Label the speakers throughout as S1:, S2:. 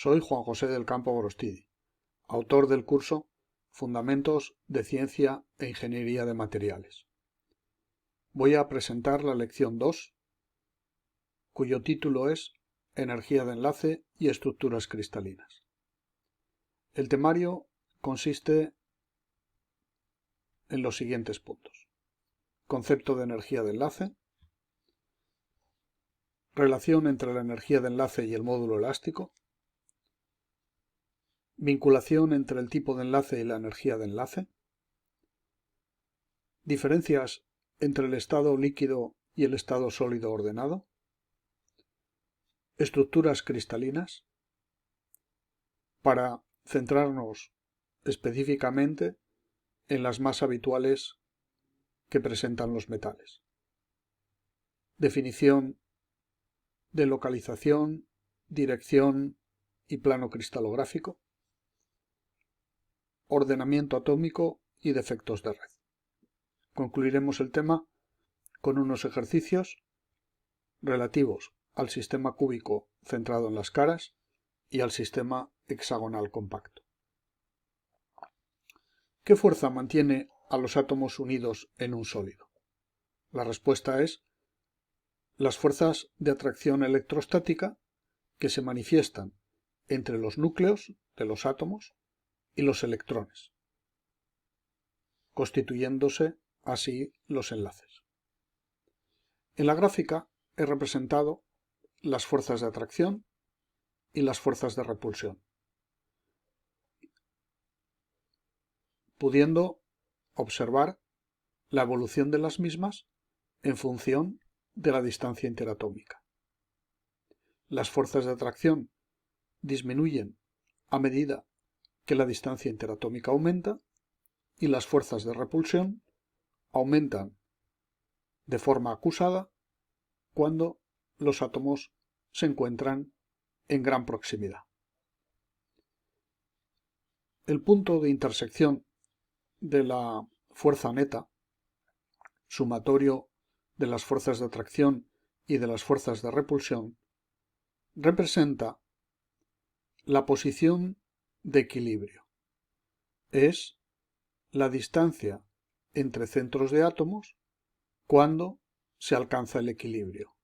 S1: Soy Juan José del Campo Gorostidi, autor del curso Fundamentos de Ciencia e Ingeniería de Materiales. Voy a presentar la lección 2, cuyo título es Energía de enlace y estructuras cristalinas. El temario consiste en los siguientes puntos: concepto de energía de enlace, relación entre la energía de enlace y el módulo elástico, vinculación entre el tipo de enlace y la energía de enlace, diferencias entre el estado líquido y el estado sólido ordenado, estructuras cristalinas, para centrarnos específicamente en las más habituales que presentan los metales. Definición de localización, dirección y plano cristalográfico, ordenamiento atómico y defectos de red. Concluiremos el tema con unos ejercicios relativos al sistema cúbico centrado en las caras y al sistema hexagonal compacto. ¿Qué fuerza mantiene a los átomos unidos en un sólido? La respuesta es las fuerzas de atracción electrostática que se manifiestan entre los núcleos de los átomos y los electrones, constituyéndose así los enlaces. En la gráfica he representado las fuerzas de atracción y las fuerzas de repulsión, pudiendo observar la evolución de las mismas en función de la distancia interatómica. Las fuerzas de atracción disminuyen a medida que la distancia interatómica aumenta y las fuerzas de repulsión aumentan de forma acusada cuando los átomos se encuentran en gran proximidad. El punto de intersección de la fuerza neta, sumatorio de las fuerzas de atracción y de las fuerzas de repulsión, representa la posición de equilibrio. Es la distancia entre centros de átomos cuando se alcanza el equilibrio.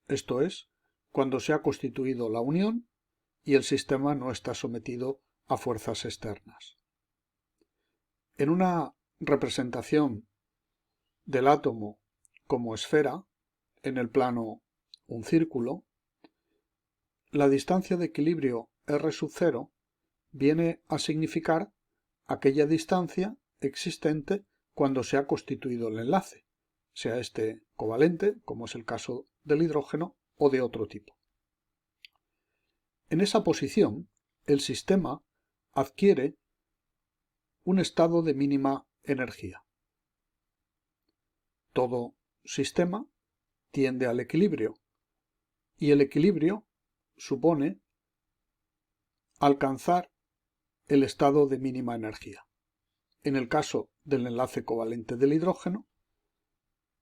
S1: Esto es, cuando se ha constituido la unión y el sistema no está sometido a fuerzas externas. En una representación del átomo como esfera, en el plano un círculo, la distancia de equilibrio R sub 0 viene a significar aquella distancia existente cuando se ha constituido el enlace, sea este covalente, como es el caso del hidrógeno, o de otro tipo. En esa posición, el sistema adquiere un estado de mínima energía. Todo sistema tiende al equilibrio, y el equilibrio supone alcanzar el estado de mínima energía. En el caso del enlace covalente del hidrógeno,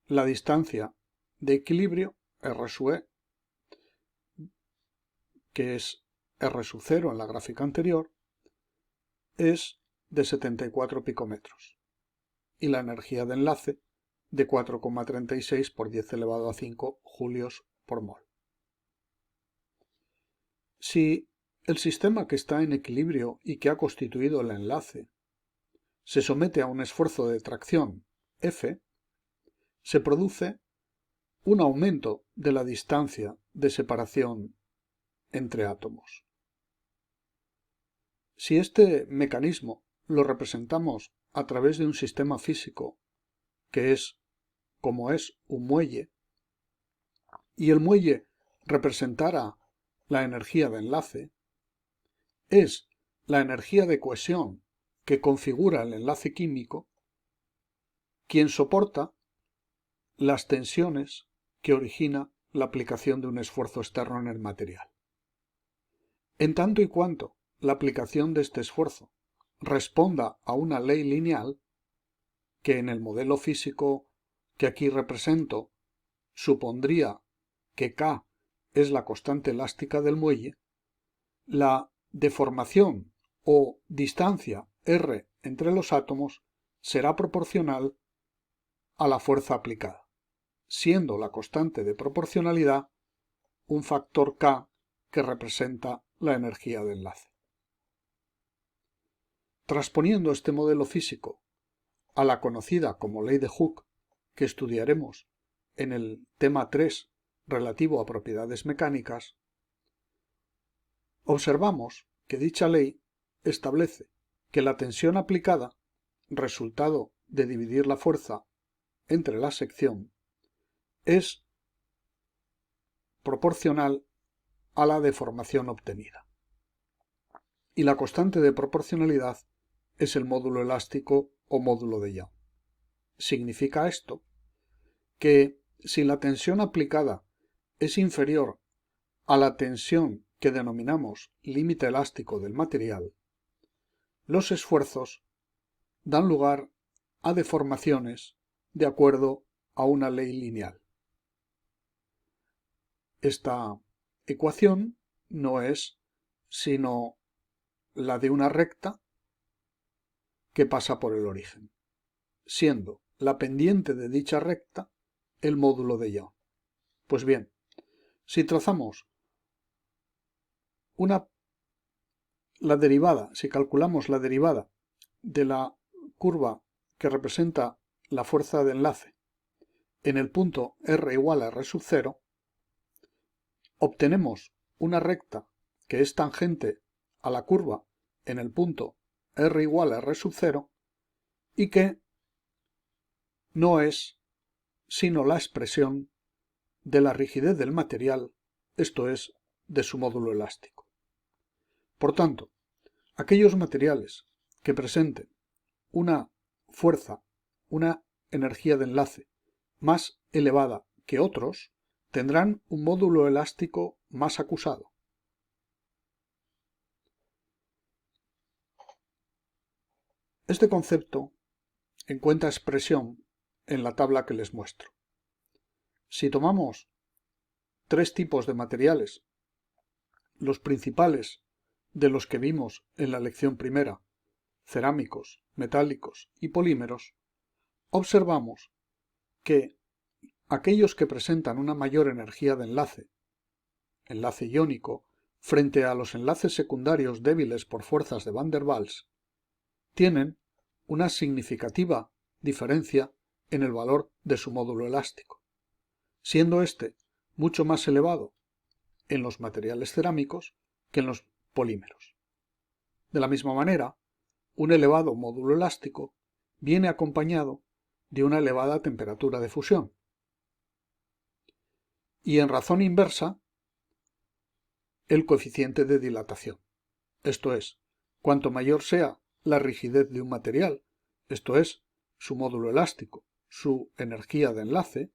S1: la distancia de equilibrio, R sub e, que es R sub 0 en la gráfica anterior, es de 74 picómetros y la energía de enlace de 4,36 por 10 elevado a 5 julios por mol. Si el sistema que está en equilibrio y que ha constituido el enlace se somete a un esfuerzo de tracción F, se produce un aumento de la distancia de separación entre átomos. Si este mecanismo lo representamos a través de un sistema físico que es como es un muelle, y el muelle representara la energía de enlace, es la energía de cohesión que configura el enlace químico quien soporta las tensiones que origina la aplicación de un esfuerzo externo en el material. En tanto y cuanto la aplicación de este esfuerzo responda a una ley lineal, que en el modelo físico que aquí represento supondría que K es la constante elástica del muelle, la deformación o distancia r entre los átomos será proporcional a la fuerza aplicada, siendo la constante de proporcionalidad un factor K que representa la energía de enlace. Transponiendo este modelo físico a la conocida como ley de Hooke, que estudiaremos en el tema 3 relativo a propiedades mecánicas, observamos que dicha ley establece que la tensión aplicada, resultado de dividir la fuerza entre la sección, es proporcional a la deformación obtenida. Y la constante de proporcionalidad es el módulo elástico o módulo de Young. Significa esto que si la tensión aplicada es inferior a la tensión que denominamos límite elástico del material, los esfuerzos dan lugar a deformaciones de acuerdo a una ley lineal. Esta ecuación no es sino la de una recta que pasa por el origen, siendo la pendiente de dicha recta el módulo de Young. Pues bien, si trazamos si calculamos la derivada de la curva que representa la fuerza de enlace en el punto R igual a R sub 0, obtenemos una recta que es tangente a la curva en el punto R igual a R sub 0 y que no es sino la expresión de la rigidez del material, esto es, de su módulo elástico. Por tanto, aquellos materiales que presenten una fuerza, una energía de enlace más elevada que otros, tendrán un módulo elástico más acusado. Este concepto encuentra expresión en la tabla que les muestro. Si tomamos tres tipos de materiales, los principales de los que vimos en la lección primera, cerámicos, metálicos y polímeros, observamos que aquellos que presentan una mayor energía de enlace iónico, frente a los enlaces secundarios débiles por fuerzas de Van der Waals, tienen una significativa diferencia en el valor de su módulo elástico, siendo este mucho más elevado en los materiales cerámicos que en los polímeros. De la misma manera, un elevado módulo elástico viene acompañado de una elevada temperatura de fusión. Y en razón inversa, el coeficiente de dilatación. Esto es, cuanto mayor sea la rigidez de un material, esto es, su módulo elástico, su energía de enlace,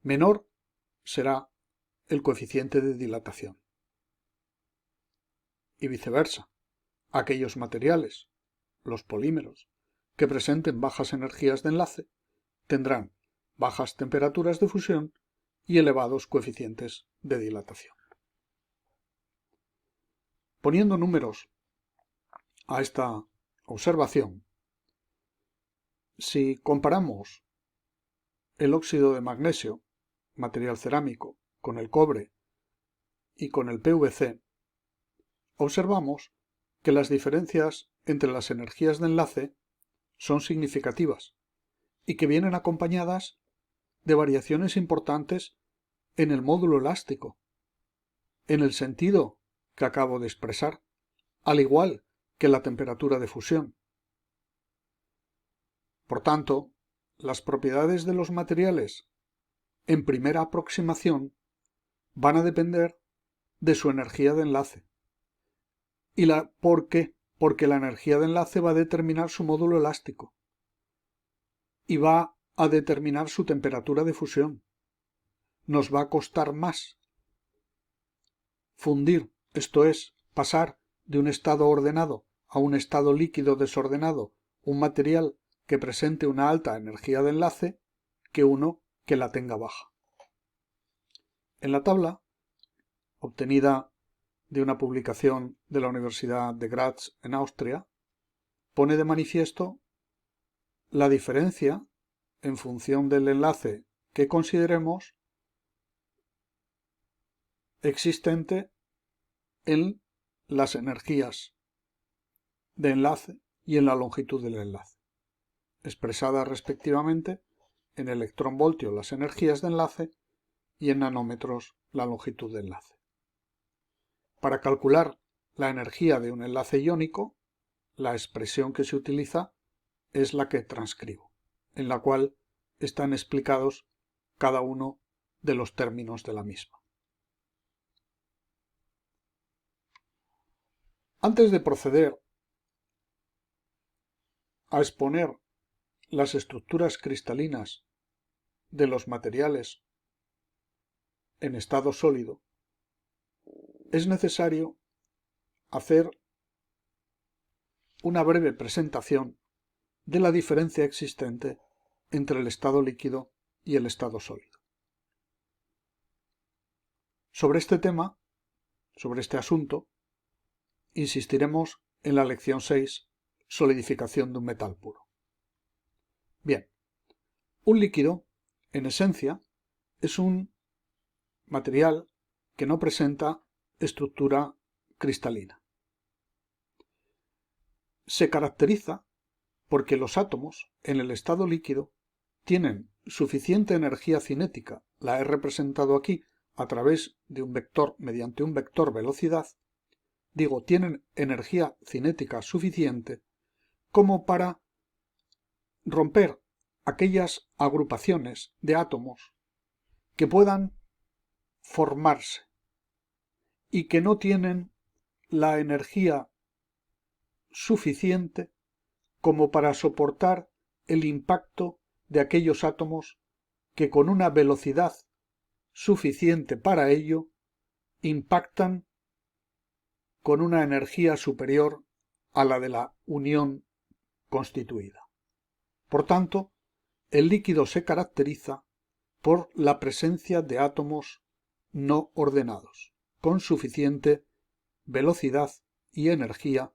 S1: menor será el coeficiente de dilatación. Y viceversa, aquellos materiales, los polímeros, que presenten bajas energías de enlace, tendrán bajas temperaturas de fusión y elevados coeficientes de dilatación. Poniendo números a esta observación, si comparamos el óxido de magnesio, material cerámico, con el cobre y con el PVC, observamos que las diferencias entre las energías de enlace son significativas y que vienen acompañadas de variaciones importantes en el módulo elástico, en el sentido que acabo de expresar, al igual que la temperatura de fusión. Por tanto, las propiedades de los materiales en primera aproximación van a depender de su energía de enlace. ¿Por qué? Porque la energía de enlace va a determinar su módulo elástico y va a determinar su temperatura de fusión. Nos va a costar más fundir, esto es, pasar de un estado ordenado a un estado líquido desordenado, un material que presente una alta energía de enlace, que uno que la tenga baja. En la tabla, obtenida de una publicación de la Universidad de Graz en Austria, pone de manifiesto la diferencia en función del enlace que consideremos existente en las energías de enlace y en la longitud del enlace, expresadas respectivamente en electronvoltio las energías de enlace y en nanómetros la longitud de enlace. Para calcular la energía de un enlace iónico, la expresión que se utiliza es la que transcribo, en la cual están explicados cada uno de los términos de la misma. Antes de proceder a exponer las estructuras cristalinas de los materiales en estado sólido, es necesario hacer una breve presentación de la diferencia existente entre el estado líquido y el estado sólido. Sobre este tema, sobre este asunto, insistiremos en la lección 6, solidificación de un metal puro. Bien, un líquido, en esencia, es un material que no presenta estructura cristalina. Se caracteriza porque los átomos, en el estado líquido, tienen suficiente energía cinética, la he representado aquí a través de un vector mediante un vector velocidad, tienen energía cinética suficiente como para romper aquellas agrupaciones de átomos que puedan formarse y que no tienen la energía suficiente como para soportar el impacto de aquellos átomos que con una velocidad suficiente para ello impactan con una energía superior a la de la unión constituida. Por tanto, el líquido se caracteriza por la presencia de átomos no ordenados, con suficiente velocidad y energía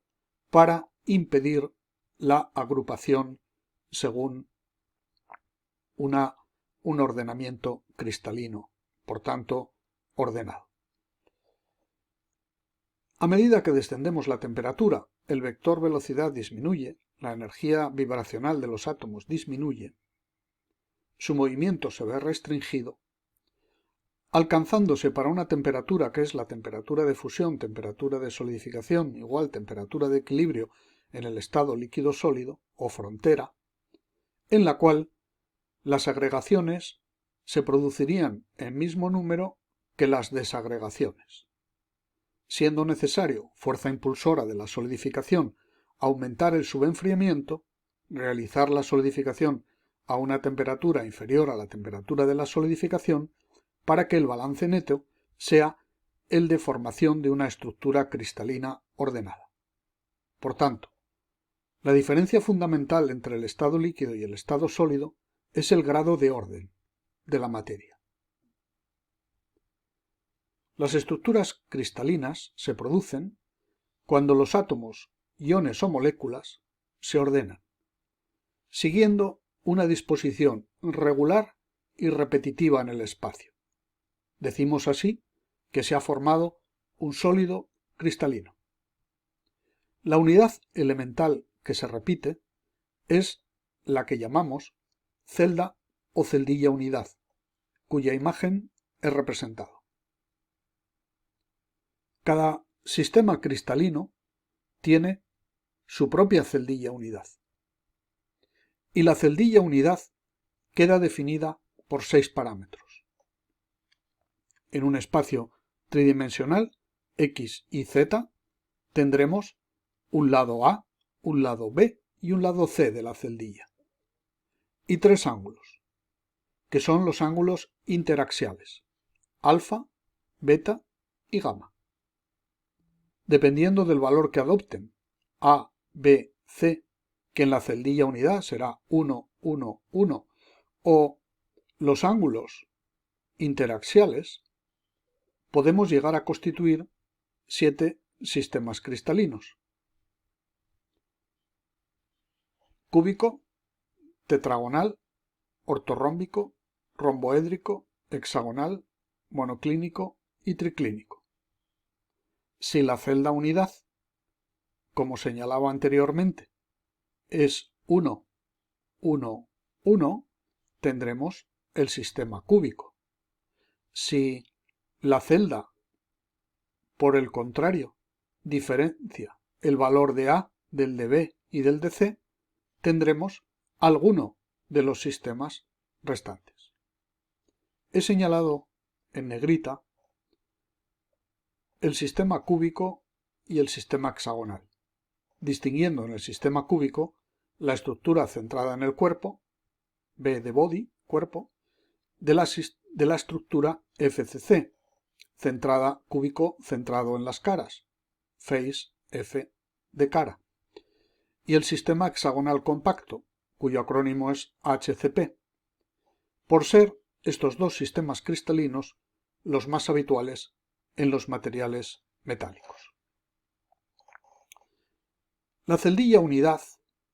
S1: para impedir la agrupación según un ordenamiento cristalino, por tanto, ordenado. A medida que descendemos la temperatura, el vector velocidad disminuye, la energía vibracional de los átomos disminuye, su movimiento se ve restringido, alcanzándose para una temperatura que es la temperatura de fusión, temperatura de solidificación, igual temperatura de equilibrio en el estado líquido sólido o frontera, en la cual las agregaciones se producirían en mismo número que las desagregaciones. Siendo necesario fuerza impulsora de la solidificación aumentar el subenfriamiento, realizar la solidificación a una temperatura inferior a la temperatura de la solidificación, para que el balance neto sea el de formación de una estructura cristalina ordenada. Por tanto, la diferencia fundamental entre el estado líquido y el estado sólido es el grado de orden de la materia. Las estructuras cristalinas se producen cuando los átomos, iones o moléculas se ordenan, siguiendo una disposición regular y repetitiva en el espacio. Decimos así que se ha formado un sólido cristalino. La unidad elemental que se repite es la que llamamos celda o celdilla unidad, cuya imagen es representado. Cada sistema cristalino tiene su propia celdilla unidad. Y la celdilla unidad queda definida por 6 parámetros. En un espacio tridimensional, X y Z, tendremos un lado A, un lado B y un lado C de la celdilla. Y 3 ángulos, que son los ángulos interaxiales, alfa, beta y gamma. Dependiendo del valor que adopten, A, B, C, que en la celdilla unidad será 1, 1, 1, o los ángulos interaxiales, podemos llegar a constituir 7 sistemas cristalinos: cúbico, tetragonal, ortorrómbico, romboédrico, hexagonal, monoclínico y triclínico. Si la celda unidad, como señalaba anteriormente, es 1, 1, 1, tendremos el sistema cúbico. Si la celda, por el contrario, diferencia el valor de A del de B y del de C, tendremos alguno de los sistemas restantes. He señalado en negrita el sistema cúbico y el sistema hexagonal, distinguiendo en el sistema cúbico la estructura centrada en el cuerpo, B de body, cuerpo, de la estructura FCC, cúbico centrado en las caras, face, F de cara, y el sistema hexagonal compacto, cuyo acrónimo es HCP, por ser estos dos sistemas cristalinos los más habituales en los materiales metálicos. La celdilla unidad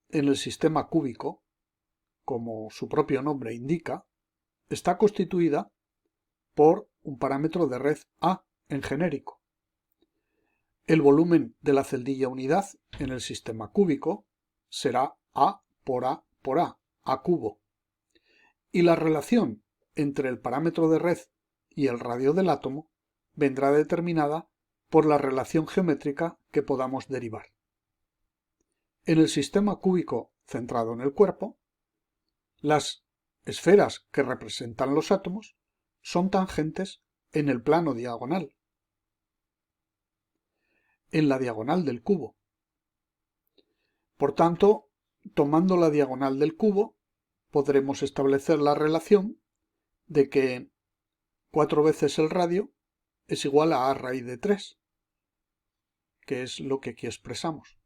S1: en el sistema cúbico, como su propio nombre indica, está constituida por un parámetro de red A en genérico. El volumen de la celdilla unidad en el sistema cúbico será A por A por A cubo. Y la relación entre el parámetro de red y el radio del átomo vendrá determinada por la relación geométrica que podamos derivar. En el sistema cúbico centrado en el cuerpo, las esferas que representan los átomos son tangentes en el plano diagonal, en la diagonal del cubo. Por tanto, tomando la diagonal del cubo, podremos establecer la relación de que 4 veces el radio es igual a A raíz de 3, que es lo que aquí expresamos.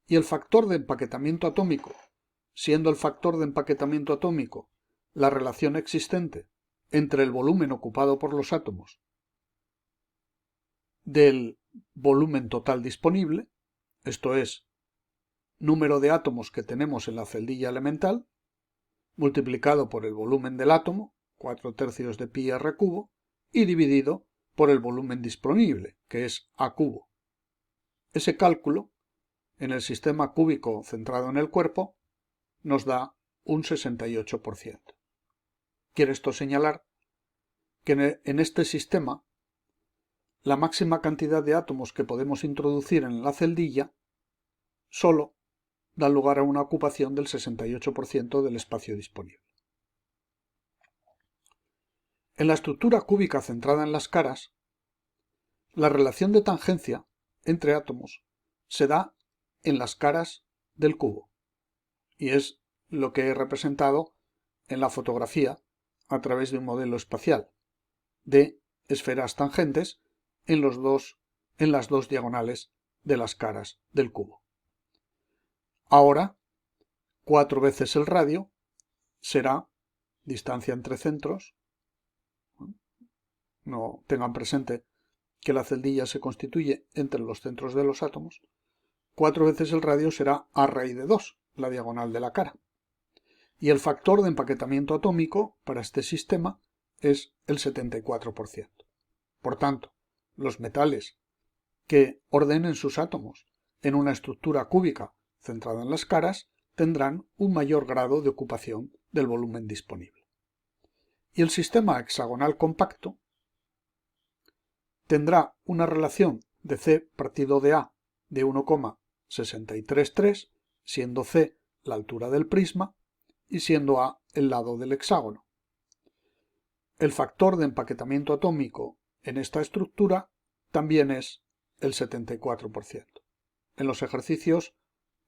S1: Y el factor de empaquetamiento atómico, siendo el factor de empaquetamiento atómico la relación existente entre el volumen ocupado por los átomos del volumen total disponible, esto es, número de átomos que tenemos en la celdilla elemental, multiplicado por el volumen del átomo, 4/3 de pi r cubo, y dividido por el volumen disponible, que es A cubo. Ese cálculo, en el sistema cúbico centrado en el cuerpo, nos da un 68%. Quiere esto señalar que en este sistema la máxima cantidad de átomos que podemos introducir en la celdilla solo da lugar a una ocupación del 68% del espacio disponible. En la estructura cúbica centrada en las caras, la relación de tangencia entre átomos se da en las caras del cubo, y es lo que he representado en la fotografía a través de un modelo espacial de esferas tangentes en las dos diagonales de las caras del cubo. Ahora, 4 veces el radio será distancia entre centros. No tengan presente que la celdilla se constituye entre los centros de los átomos. 4 veces el radio será A raíz de 2, la diagonal de la cara. Y el factor de empaquetamiento atómico para este sistema es el 74%. Por tanto, los metales que ordenen sus átomos en una estructura cúbica centrada en las caras tendrán un mayor grado de ocupación del volumen disponible. Y el sistema hexagonal compacto tendrá una relación de C partido de A de 1,633, siendo C la altura del prisma y siendo A el lado del hexágono. El factor de empaquetamiento atómico en esta estructura también es el 74%. En los ejercicios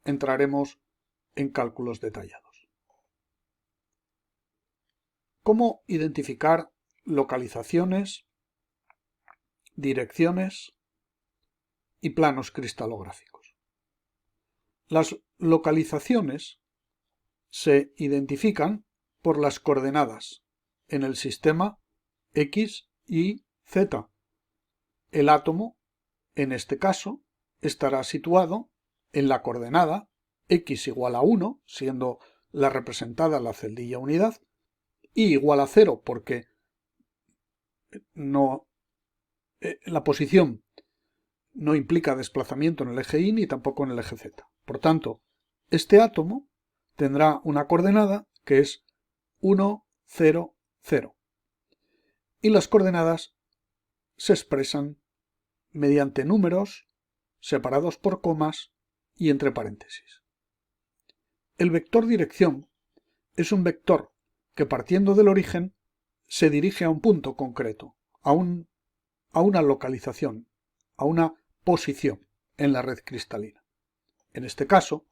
S1: entraremos en cálculos detallados. ¿Cómo identificar localizaciones, direcciones y planos cristalográficos? Las localizaciones se identifican por las coordenadas en el sistema X, Y, Z. El átomo en este caso, estará situado en la coordenada x igual a 1, siendo la representada la celdilla unidad, y igual a 0 porque la posición no implica desplazamiento en el eje Y ni tampoco en el eje Z. Por tanto, este átomo tendrá una coordenada que es 1, 0, 0. Y las coordenadas se expresan mediante números separados por comas y entre paréntesis. El vector dirección es un vector que, partiendo del origen, se dirige a un punto concreto, a una localización, a una posición en la red cristalina. En este caso,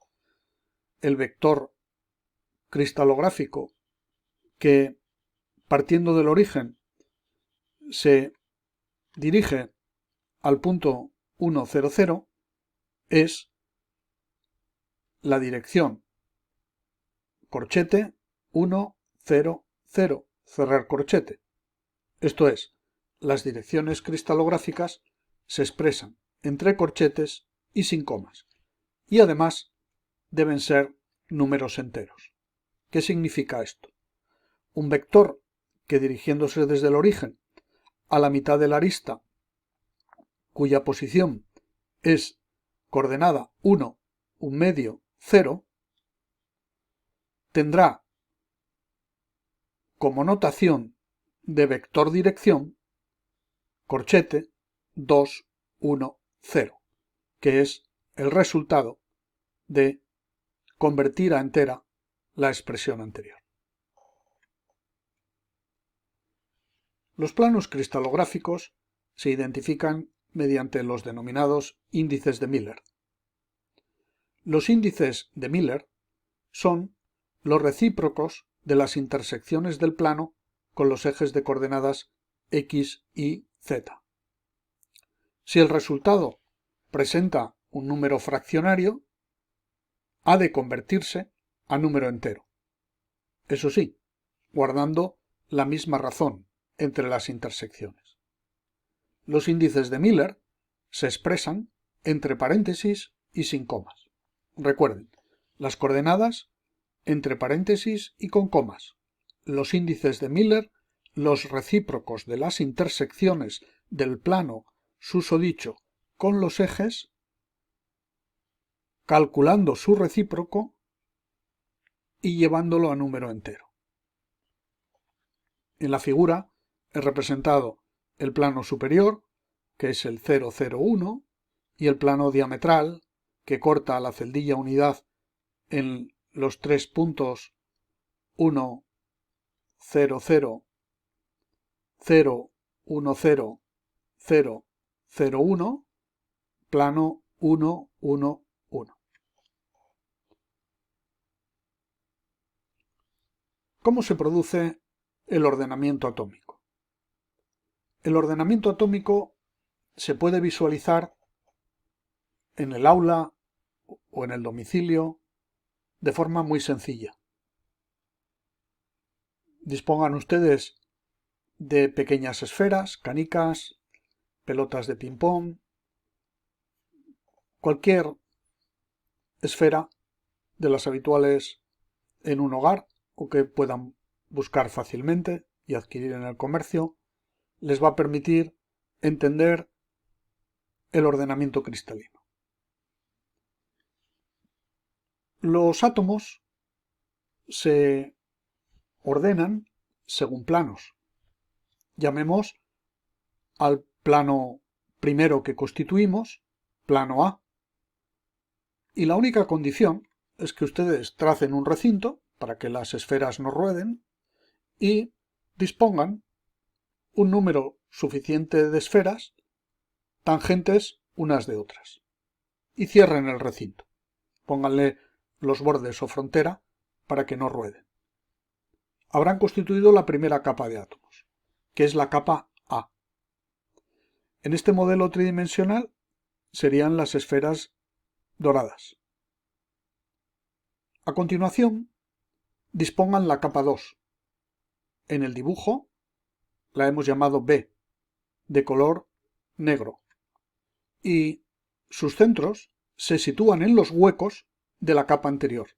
S1: el vector cristalográfico que, partiendo del origen, se dirige al punto 1, 0, 0 es la dirección corchete 1, 0, 0, cerrar corchete. Esto es, las direcciones cristalográficas se expresan entre corchetes y sin comas, y además deben ser números enteros. ¿Qué significa esto? Un vector que, dirigiéndose desde el origen a la mitad de la arista, cuya posición es coordenada 1, 1 medio, 0, tendrá como notación de vector dirección corchete 2, 1, 0, que es el resultado de convertir a entera la expresión anterior. Los planos cristalográficos se identifican mediante los denominados índices de Miller. Los índices de Miller son los recíprocos de las intersecciones del plano con los ejes de coordenadas x, y, z. Si el resultado presenta un número fraccionario, ha de convertirse a número entero. Eso sí, guardando la misma razón entre las intersecciones. Los índices de Miller se expresan entre paréntesis y sin comas. Recuerden, las coordenadas entre paréntesis y con comas. Los índices de Miller, los recíprocos de las intersecciones del plano susodicho con los ejes, calculando su recíproco y llevándolo a número entero. En la figura he representado el plano superior, que es el 0, 0, 1, y el plano diametral, que corta la celdilla unidad en los tres puntos 1, 0, 0, 0, 1, 0, 0, 0, 1, plano 1, 1, 1. ¿Cómo se produce el ordenamiento atómico? El ordenamiento atómico se puede visualizar en el aula o en el domicilio de forma muy sencilla. Dispongan ustedes de pequeñas esferas, canicas, pelotas de ping-pong, cualquier esfera de las habituales en un hogar o que puedan buscar fácilmente y adquirir en el comercio, les va a permitir entender el ordenamiento cristalino. Los átomos se ordenan según planos. Llamemos al plano primero que constituimos plano A. Y la única condición es que ustedes tracen un recinto para que las esferas no rueden y dispongan un número suficiente de esferas tangentes unas de otras y cierren el recinto. Pónganle los bordes o frontera para que no rueden. Habrán constituido la primera capa de átomos, que es la capa A. En este modelo tridimensional serían las esferas doradas. A continuación, dispongan la capa 2. En el dibujo la hemos llamado B, de color negro. y sus centros se sitúan en los huecos de la capa anterior.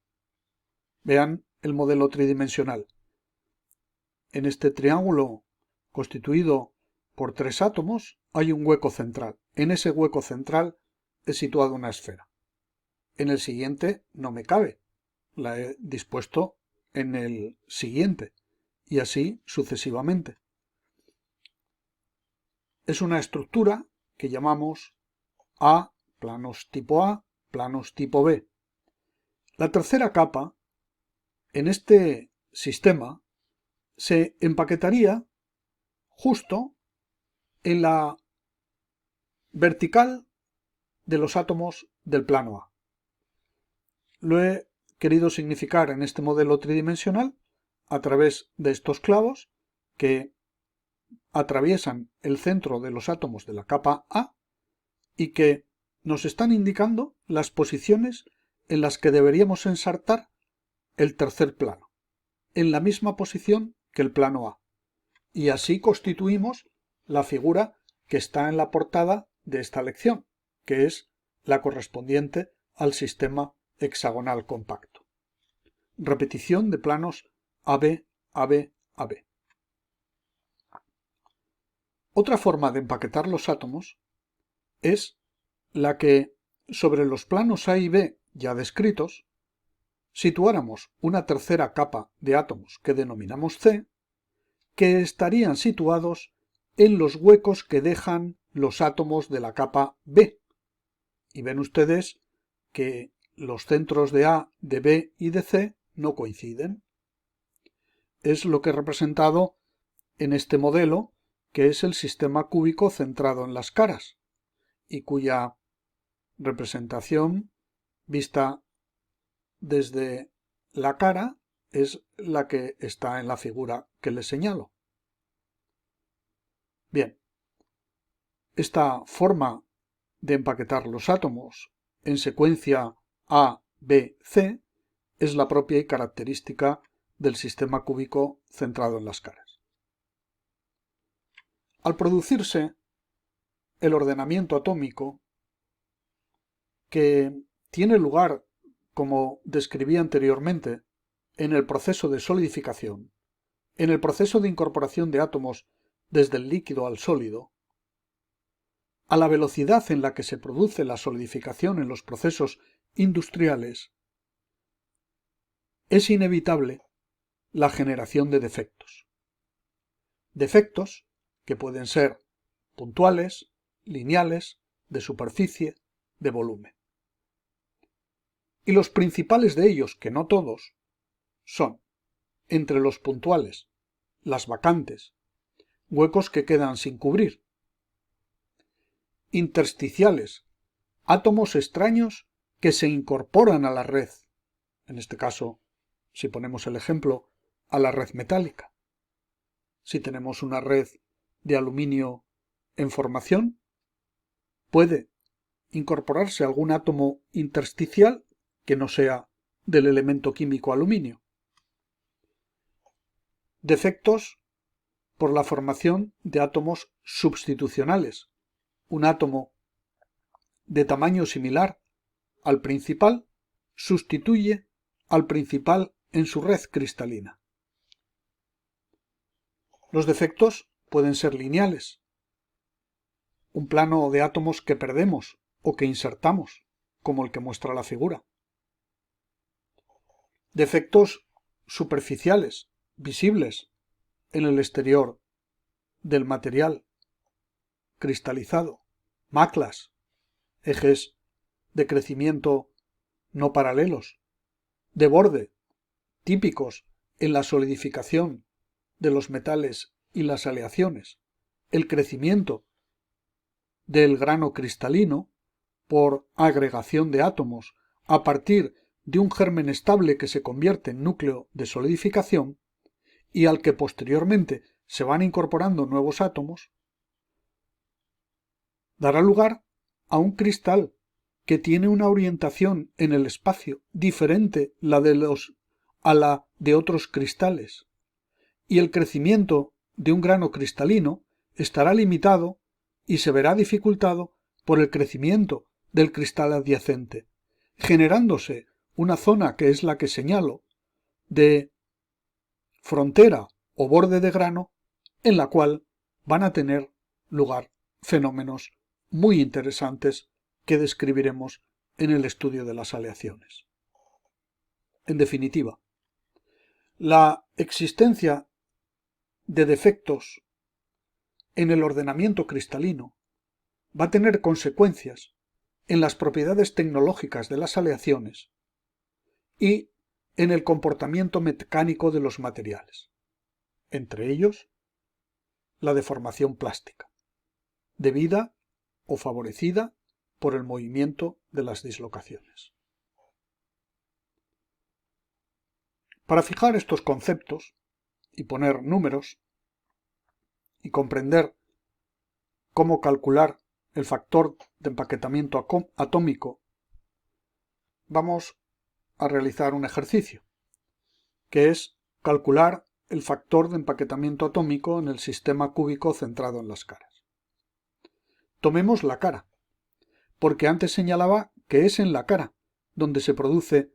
S1: Vean el modelo tridimensional. En este triángulo constituido por 3 átomos hay un hueco central. En ese hueco central he situado una esfera. En el siguiente no me cabe. La he dispuesto en el siguiente y así sucesivamente. Es una estructura que llamamos A, planos tipo A, planos tipo B. La tercera capa, en este sistema, se empaquetaría justo en la vertical de los átomos del plano A. Lo he querido significar en este modelo tridimensional a través de estos clavos que atraviesan el centro de los átomos de la capa A y que nos están indicando las posiciones en las que deberíamos ensartar el tercer plano, en la misma posición que el plano A. Y así constituimos la figura que está en la portada de esta lección, que es la correspondiente al sistema hexagonal compacto. Repetición de planos AB, AB, AB. Otra forma de empaquetar los átomos es la que, sobre los planos A y B ya descritos, situáramos una tercera capa de átomos que denominamos C, que estarían situados en los huecos que dejan los átomos de la capa B. Y ven ustedes que los centros de A, de B y de C no coinciden. Es lo que he representado en este modelo, que es el sistema cúbico centrado en las caras, y cuya representación vista desde la cara es la que está en la figura que les señalo. Bien, esta forma de empaquetar los átomos en secuencia A, B, C es la propia y característica del sistema cúbico centrado en las caras. Al producirse el ordenamiento atómico, que tiene lugar, como describí anteriormente, en el proceso de solidificación, en el proceso de incorporación de átomos desde el líquido al sólido, a la velocidad en la que se produce la solidificación en los procesos industriales, es inevitable la generación de defectos. Defectos que pueden ser puntuales, lineales, de superficie, de volumen. Y los principales de ellos, que no todos, son, entre los puntuales, las vacantes, huecos que quedan sin cubrir; intersticiales, átomos extraños que se incorporan a la red, en este caso, si ponemos el ejemplo, a la red metálica. Si tenemos una red de aluminio en formación, puede incorporarse algún átomo intersticial que no sea del elemento químico aluminio. Defectos por la formación de átomos substitucionales. Un átomo de tamaño similar al principal sustituye al principal en su red cristalina. Los defectos pueden ser lineales, un plano de átomos que perdemos o que insertamos, como el que muestra la figura. Defectos superficiales, visibles en el exterior del material cristalizado, maclas, ejes de crecimiento no paralelos, de borde, típicos en la solidificación de los metales y las aleaciones, el crecimiento del grano cristalino por agregación de átomos a partir de un germen estable que se convierte en núcleo de solidificación y al que posteriormente se van incorporando nuevos átomos, dará lugar a un cristal que tiene una orientación en el espacio diferente a la de otros cristales, y el crecimiento de un grano cristalino estará limitado y se verá dificultado por el crecimiento del cristal adyacente, generándose una zona que es la que señalo de frontera o borde de grano en la cual van a tener lugar fenómenos muy interesantes que describiremos en el estudio de las aleaciones. En definitiva, la existencia de defectos en el ordenamiento cristalino va a tener consecuencias en las propiedades tecnológicas de las aleaciones y en el comportamiento mecánico de los materiales, entre ellos la deformación plástica, debida o favorecida por el movimiento de las dislocaciones. Para fijar estos conceptos y poner números y comprender cómo calcular el factor de empaquetamiento atómico, vamos a realizar un ejercicio, que es calcular el factor de empaquetamiento atómico en el sistema cúbico centrado en las caras. Tomemos la cara, porque antes señalaba que es en la cara donde se produce,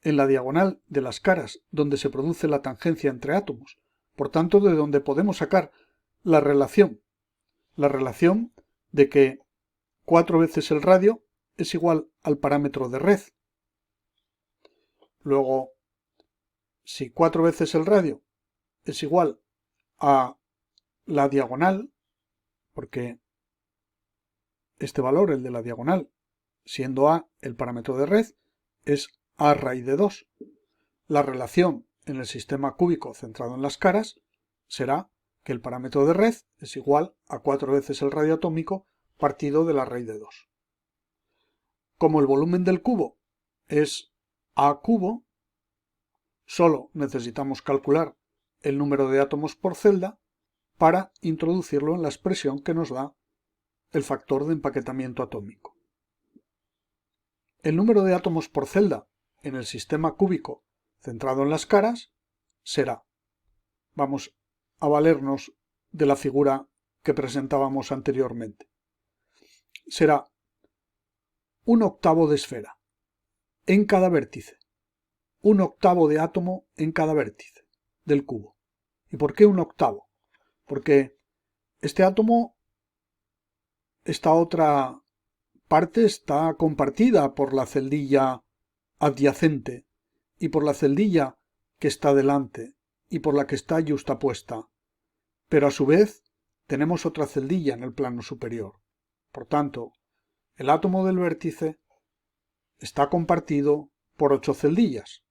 S1: en la diagonal de las caras, donde se produce la tangencia entre átomos, por tanto de donde podemos sacar la relación de que 4 veces el radio es igual al parámetro de red. Luego, si 4 veces el radio es igual a la diagonal, porque este valor, el de la diagonal, siendo A el parámetro de red, es A raíz de 2. La relación en el sistema cúbico centrado en las caras será que el parámetro de red es igual a 4 veces el radio atómico partido de la raíz de 2. Como el volumen del cubo es A cubo, solo necesitamos calcular el número de átomos por celda para introducirlo en la expresión que nos da el factor de empaquetamiento atómico. El número de átomos por celda en el sistema cúbico centrado en las caras será, vamos a valernos de la figura que presentábamos anteriormente, será 1/8 de esfera en cada vértice, 1/8 de átomo en cada vértice del cubo. ¿Y por qué 1/8? Porque este átomo, esta otra parte está compartida por la celdilla adyacente y por la celdilla que está delante y por la que está yuxtapuesta, pero a su vez tenemos otra celdilla en el plano superior. Por tanto, el átomo del vértice está compartido por 8 celdillas.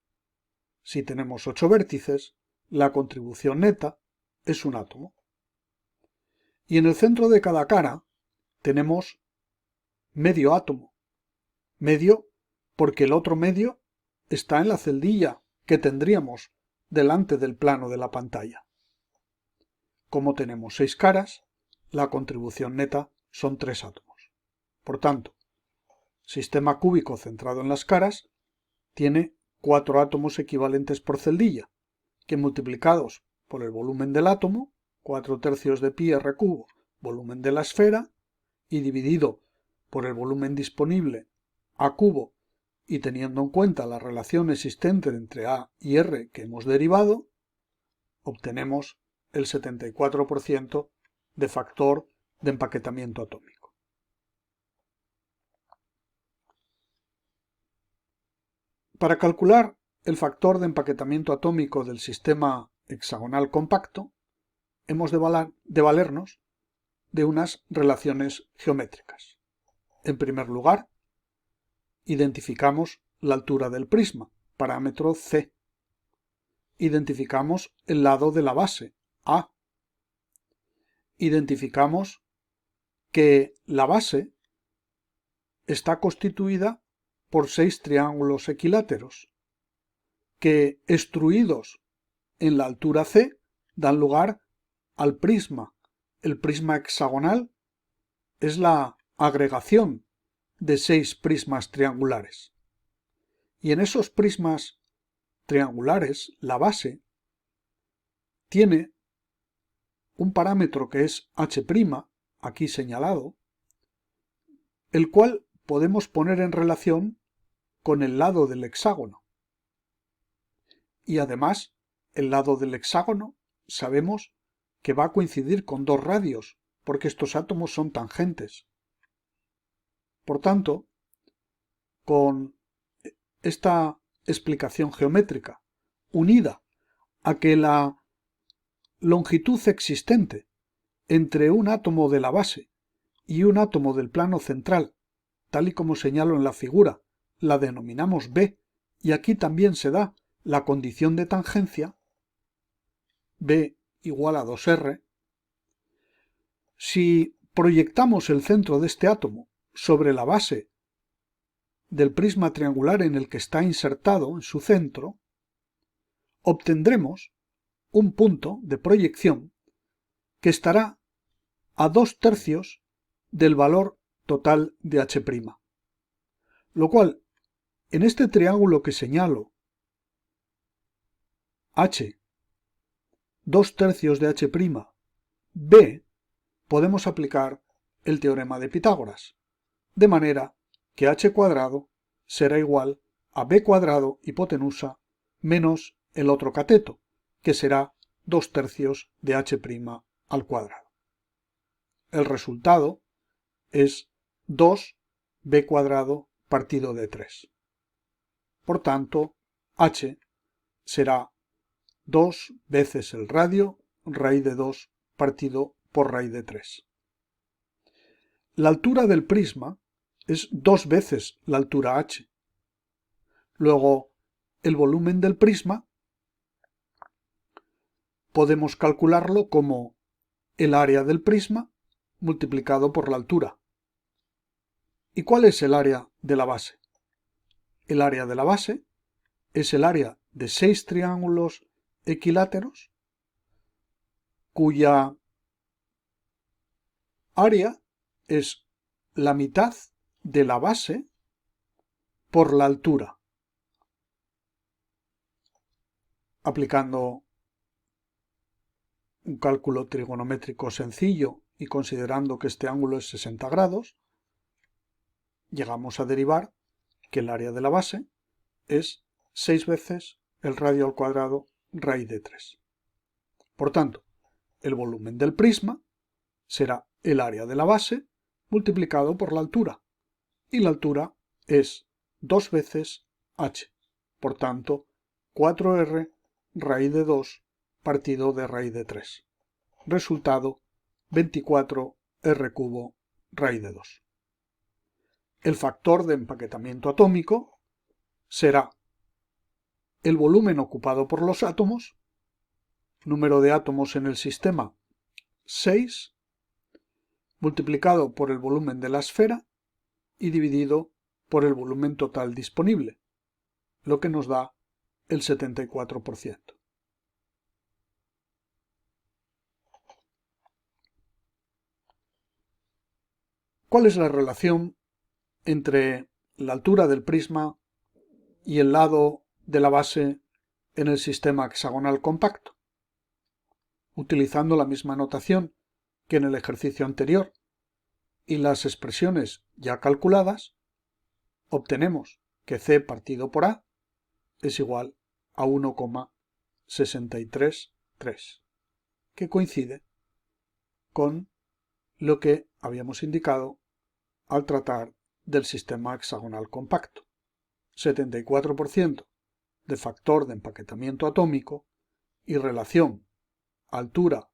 S1: Si tenemos 8 vértices, la contribución neta es un átomo. Y en el centro de cada cara tenemos medio átomo. Medio porque el otro medio está en la celdilla que tendríamos delante del plano de la pantalla. Como tenemos 6 caras, la contribución neta son 3 átomos. Por tanto, sistema cúbico centrado en las caras tiene 4 átomos equivalentes por celdilla, que multiplicados por el volumen del átomo, 4/3 de pi r cubo, volumen de la esfera, y dividido por el volumen disponible a cubo, y teniendo en cuenta la relación existente entre A y R que hemos derivado, obtenemos el 74% de factor de empaquetamiento atómico. Para calcular el factor de empaquetamiento atómico del sistema hexagonal compacto, hemos de valernos de unas relaciones geométricas. En primer lugar, identificamos la altura del prisma, parámetro C. Identificamos el lado de la base, A. Identificamos que la base está constituida por 6 triángulos equiláteros, que extruidos en la altura C dan lugar al prisma. El prisma hexagonal es la agregación de 6 prismas triangulares. Y en esos prismas triangulares, la base tiene un parámetro que es H', aquí señalado, el cual podemos poner en relación con el lado del hexágono. Y además, el lado del hexágono sabemos que va a coincidir con dos radios, porque estos átomos son tangentes. Por tanto, con esta explicación geométrica, unida a que la longitud existente entre un átomo de la base y un átomo del plano central, tal y como señalo en la figura, la denominamos B, y aquí también se da la condición de tangencia, B igual a 2R, si proyectamos el centro de este átomo sobre la base del prisma triangular en el que está insertado en su centro, obtendremos un punto de proyección que estará a 2/3 del valor total de H', lo cual, en este triángulo que señalo, H, 2/3 de H', B, podemos aplicar el teorema de Pitágoras, de manera que H cuadrado será igual a B cuadrado hipotenusa menos el otro cateto, que será 2/3 de H' al cuadrado. El resultado es 2B cuadrado partido de 3. Por tanto, H será 2 veces el radio raíz de 2 partido por raíz de 3. La altura del prisma es 2 veces la altura H. Luego, el volumen del prisma podemos calcularlo como el área del prisma multiplicado por la altura. ¿Y cuál es el área de la base? El área de la base es el área de 6 triángulos equiláteros cuya área es la mitad de la base por la altura. Aplicando un cálculo trigonométrico sencillo y considerando que este ángulo es 60 grados, llegamos a derivar que el área de la base es 6 veces el radio al cuadrado raíz de 3. Por tanto, el volumen del prisma será el área de la base multiplicado por la altura, y la altura es 2 veces h. Por tanto, 4r raíz de 2 partido de raíz de 3. Resultado, 24r cubo raíz de 2. El factor de empaquetamiento atómico será el volumen ocupado por los átomos, número de átomos en el sistema 6, multiplicado por el volumen de la esfera y dividido por el volumen total disponible, lo que nos da el 74%. ¿Cuál es la relación entre la altura del prisma y el lado de la base en el sistema hexagonal compacto? Utilizando la misma notación que en el ejercicio anterior y las expresiones ya calculadas, obtenemos que C partido por A es igual a 1,633, que coincide con lo que habíamos indicado al tratar del sistema hexagonal compacto. 74% de factor de empaquetamiento atómico y relación altura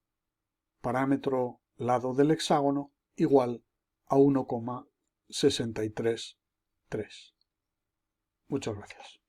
S1: parámetro lado del hexágono igual a 1,633. Muchas gracias.